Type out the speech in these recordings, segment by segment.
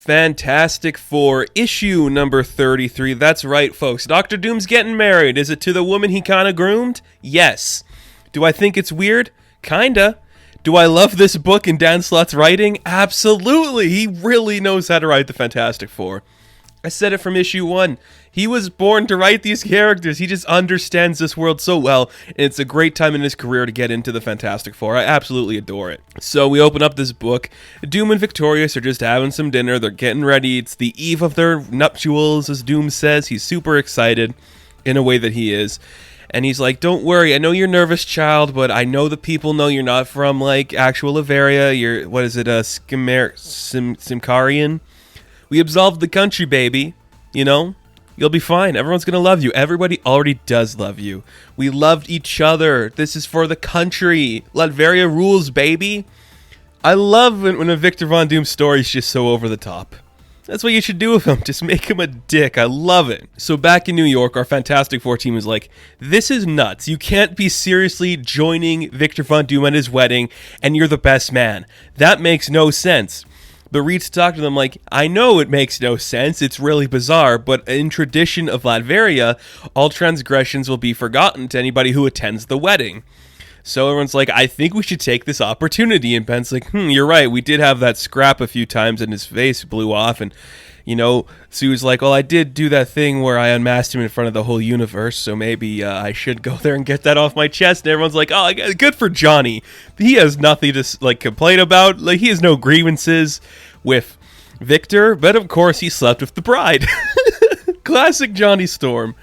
Fantastic Four, issue number 33. That's right, folks. Dr. Doom's getting married. Is it to the woman he kind of groomed? Yes. Do I think it's weird? Kinda. Do I love this book and Dan Slott's writing? Absolutely. He really knows how to write the Fantastic Four. I said it from issue 1. He was born to write these characters. He just understands this world so well, and it's a great time in his career to get into the Fantastic Four. I absolutely adore it. So we open up this book. Doom and Victorious are just having some dinner. They're getting ready. It's the eve of their nuptials, as Doom says. He's super excited in a way that he is. And he's like, don't worry, I know you're nervous, child, but I know the people know you're not from, like, actual Latveria. You're, what is it, Simkarian? We absolved the country, baby. You know? You'll be fine. Everyone's going to love you. Everybody already does love you. We loved each other. This is for the country. Latveria rules, baby. I love when a Victor Von Doom story is just so over the top. That's what you should do with him. Just make him a dick. I love it. So back in New York, our Fantastic Four team is like, this is nuts. You can't be seriously joining Victor Von Doom at his wedding, and you're the best man. That makes no sense. But Reed's talking to them like, I know it makes no sense, it's really bizarre, but in tradition of Latveria, all transgressions will be forgotten to anybody who attends the wedding. So everyone's like, I think we should take this opportunity. And Ben's like, you're right, we did have that scrap a few times and his face blew off. And, you know, Sue's like, well, I did do that thing where I unmasked him in front of the whole universe, so maybe I should go there and get that off my chest. And everyone's like, oh, good for Johnny. He has nothing to, like, complain about. Like, he has no grievances with Victor, but of course he slept with the bride. Classic Johnny Storm.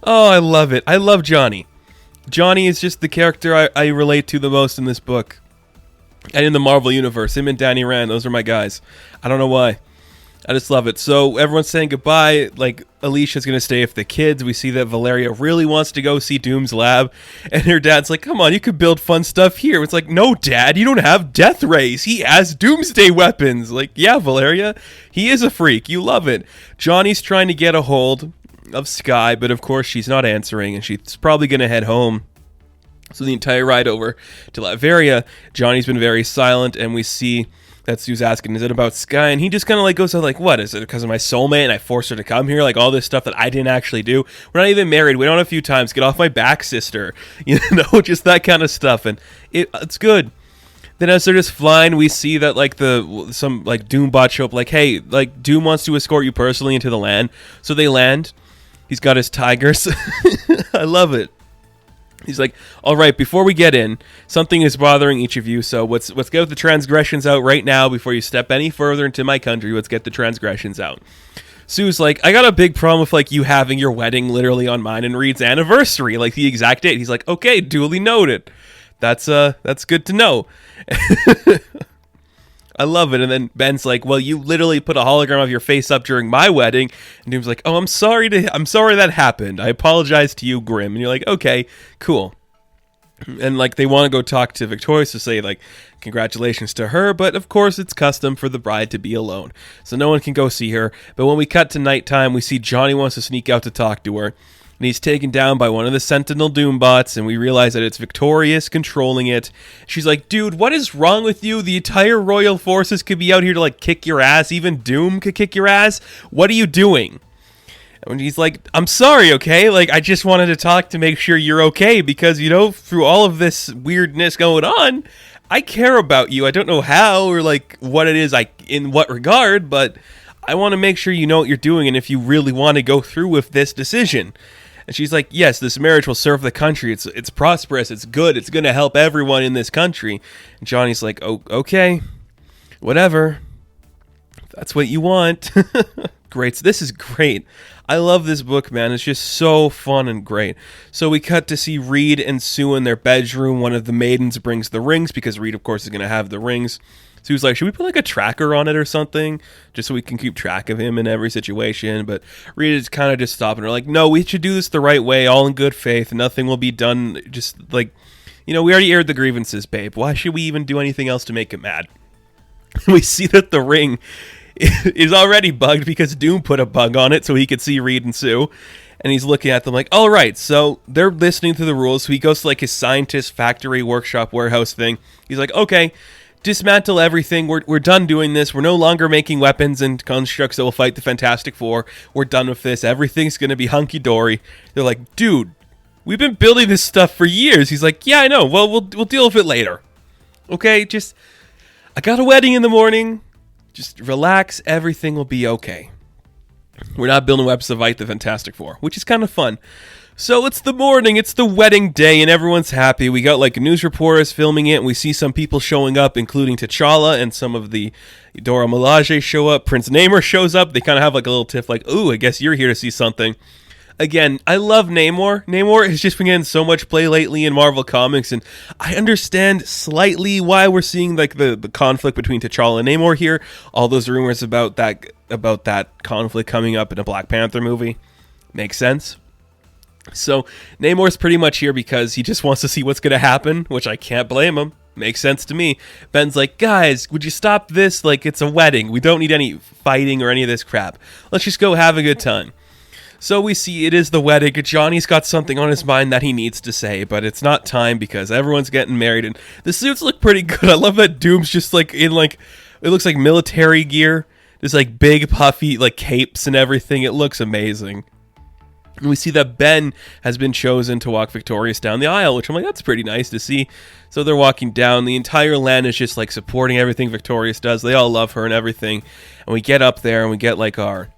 Oh, I love it. I love Johnny. Johnny is just the character I relate to the most in this book. And in the Marvel Universe. Him and Danny Rand, those are my guys. I don't know why. I just love it. So everyone's saying goodbye. Like, Alicia's going to stay with the kids. We see that Valeria really wants to go see Doom's lab. And her dad's like, come on, you could build fun stuff here. It's like, no, Dad, you don't have death rays. He has doomsday weapons. Like, yeah, Valeria, he is a freak. You love it. Johnny's trying to get a hold of Skye, but of course she's not answering. And she's probably going to head home. So the entire ride over to Latveria, Johnny's been very silent. And we see that Sue's asking, is it about Skye? And he just kind of like goes out like, what? Is it because of my soulmate and I forced her to come here? Like all this stuff that I didn't actually do. We're not even married. We went on a few times. Get off my back, sister. You know, just that kind of stuff. And it's good. Then as they're just flying, we see that like some like Doom bot show up like, hey, like Doom wants to escort you personally into the land. So they land. He's got his tigers. I love it. He's like, all right, before we get in, something is bothering each of you, so let's get the transgressions out right now before you step any further into my country. Let's get the transgressions out. Sue's like, I got a big problem with like you having your wedding literally on mine and Reed's anniversary, like the exact date. He's like, okay, duly noted. That's good to know. I love it. And then Ben's like, well, you literally put a hologram of your face up during my wedding. And Doom's like, oh, I'm sorry that happened. I apologize to you, Grim. And you're like, okay, cool. And like they want to go talk to Victorious to say like congratulations to her, but of course it's custom for the bride to be alone. So no one can go see her. But when we cut to nighttime, we see Johnny wants to sneak out to talk to her. And he's taken down by one of the Sentinel Doombots, and we realize that it's Victorious controlling it. She's like, dude, what is wrong with you? The entire Royal Forces could be out here to, like, kick your ass. Even Doom could kick your ass. What are you doing? And he's like, I'm sorry, okay? Like, I just wanted to talk to make sure you're okay, because, you know, through all of this weirdness going on, I care about you. I don't know how or, like, what it is, in what regard, but I want to make sure you know what you're doing and if you really want to go through with this decision. And she's like, yes, this marriage will serve the country. It's prosperous. It's good. It's going to help everyone in this country. And Johnny's like, oh, okay, whatever. If that's what you want. Great. So this is great. I love this book, man. It's just so fun and great. So we cut to see Reed and Sue in their bedroom. One of the maidens brings the rings because Reed, of course, is going to have the rings. So he was like, should we put like a tracker on it or something? Just so we can keep track of him in every situation. But Reed is kind of just stopping her like, no, we should do this the right way, all in good faith. Nothing will be done. Just like, you know, we already aired the grievances, babe. Why should we even do anything else to make him mad? We see that the ring is already bugged because Doom put a bug on it so he could see Reed and Sue. And he's looking at them like, all right, so they're listening to the rules. So he goes to like his scientist factory workshop warehouse thing. He's like, okay, dismantle everything. We're done doing this. We're no longer making weapons and constructs that will fight the Fantastic Four. We're done with this. Everything's going to be hunky-dory. They're like, dude, we've been building this stuff for years. He's like, yeah, I know. Well, we'll deal with it later. Okay, just, I got a wedding in the morning. Just relax. Everything will be okay. We're not building weapons to fight the Fantastic Four, which is kind of fun. So it's the morning, it's the wedding day, and everyone's happy. We got like news reporters filming it, and we see some people showing up, including T'Challa, and some of the Dora Milaje show up. Prince Namor shows up. They kind of have like a little tiff like, ooh, I guess you're here to see something. Again, I love Namor. Namor has just been getting so much play lately in Marvel Comics, and I understand slightly why we're seeing like the conflict between T'Challa and Namor here. All those rumors about that conflict coming up in a Black Panther movie makes sense. So Namor's pretty much here because he just wants to see what's going to happen, which I can't blame him. Makes sense to me. Ben's like, guys, would you stop this? Like, it's a wedding. We don't need any fighting or any of this crap. Let's just go have a good time. So we see it is the wedding. Johnny's got something on his mind that he needs to say, but it's not time because everyone's getting married, and the suits look pretty good. I love that Doom's just like in like, it looks like military gear. There's like big puffy like capes and everything. It looks amazing. And we see that Ben has been chosen to walk victorious down the aisle, which I'm like, that's pretty nice to see. So they're walking down. The entire land is just like supporting everything Victorious does. They all love her and everything. And we get up there and we get like our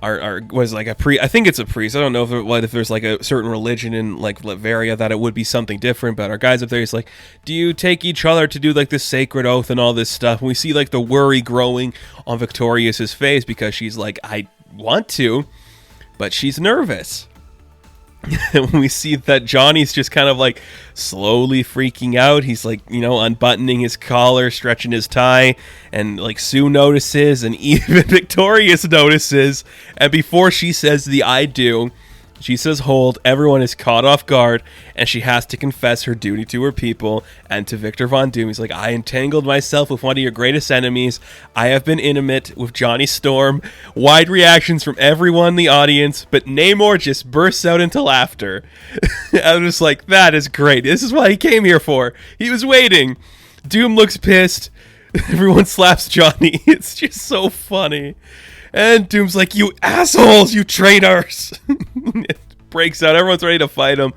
was like a priest. I think it's a priest. I don't know if there's like a certain religion in like Latveria that it would be something different. But our guys up there, he's like, do you take each other to do like this sacred oath and all this stuff? And we see like the worry growing on Victorious's face because she's like, I want to. But she's nervous. And we see that Johnny's just kind of like slowly freaking out. He's like, unbuttoning his collar, stretching his tie, and like Sue notices, and even Victorious notices. And before she says the I do, she says hold. Everyone is caught off guard, and she has to confess her duty to her people and to Victor Von Doom. He's like, I entangled myself with one of your greatest enemies. I have been intimate with Johnny Storm. Wide reactions from everyone in the audience, but Namor just bursts out into laughter. I was just like, that is great. This is what he came here for. He was waiting. Doom looks pissed. Everyone slaps Johnny. It's just so funny. And Doom's like, you assholes, you traitors. It breaks out. Everyone's ready to fight him.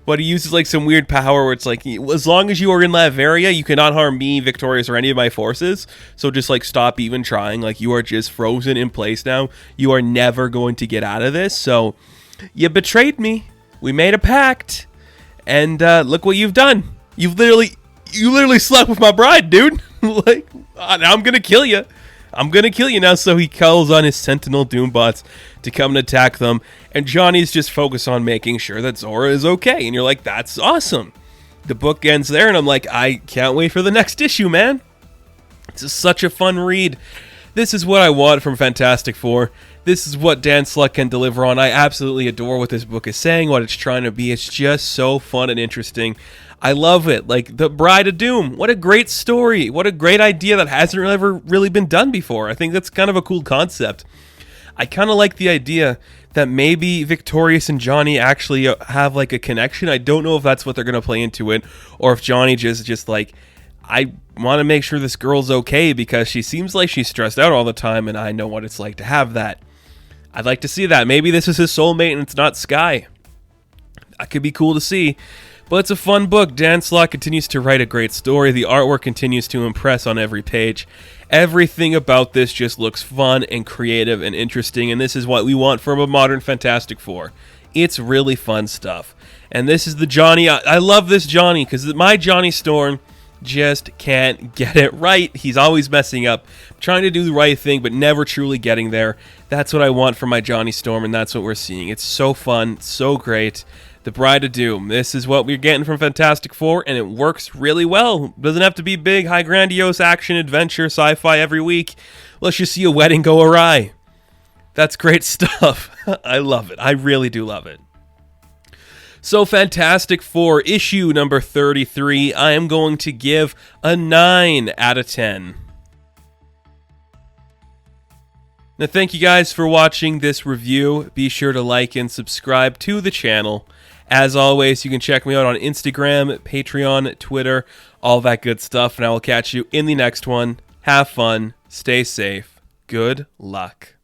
But he uses like some weird power where it's like, as long as you are in Latveria, you cannot harm me, Victorious, or any of my forces. So just like stop even trying. Like you are just frozen in place now. You are never going to get out of this. So you betrayed me. We made a pact. And look what you've done. You literally slept with my bride, dude. Like, now I'm going to kill you. I'm going to kill you now. So he calls on his Sentinel Doombots to come and attack them. And Johnny's just focused on making sure that Zora is okay. And you're like, that's awesome. The book ends there. And I'm like, I can't wait for the next issue, man. It's just such a fun read. This is what I want from Fantastic Four. This is what Dan Slott can deliver on. I absolutely adore what this book is saying, what it's trying to be. It's just so fun and interesting. I love it. Like, The Bride of Doom. What a great story. What a great idea that hasn't ever really been done before. I think that's kind of a cool concept. I kind of like the idea that maybe Victorious and Johnny actually have like a connection. I don't know if that's what they're going to play into it, or if Johnny just like, I want to make sure this girl's okay because she seems like she's stressed out all the time, and I know what it's like to have that. I'd like to see that. Maybe this is his soulmate and it's not Sky. That could be cool to see. But it's a fun book. Dan Slott continues to write a great story. The artwork continues to impress on every page. Everything about this just looks fun and creative and interesting, and this is what we want from a modern Fantastic Four. It's really fun stuff. And this is the Johnny. I love this Johnny because my Johnny Storm just can't get it right. He's always messing up, trying to do the right thing, but never truly getting there. That's what I want from my Johnny Storm, and that's what we're seeing. It's so fun, so great. The Bride of Doom. This is what we're getting from Fantastic Four, and it works really well. Doesn't have to be big, high, grandiose action, adventure, sci-fi every week. Let's just see a wedding go awry. That's great stuff. I love it. I really do love it. So Fantastic Four, issue number 33, I am going to give a 9 out of 10. Now, thank you guys for watching this review. Be sure to like and subscribe to the channel. As always, you can check me out on Instagram, Patreon, Twitter, all that good stuff, and I will catch you in the next one. Have fun, stay safe, good luck.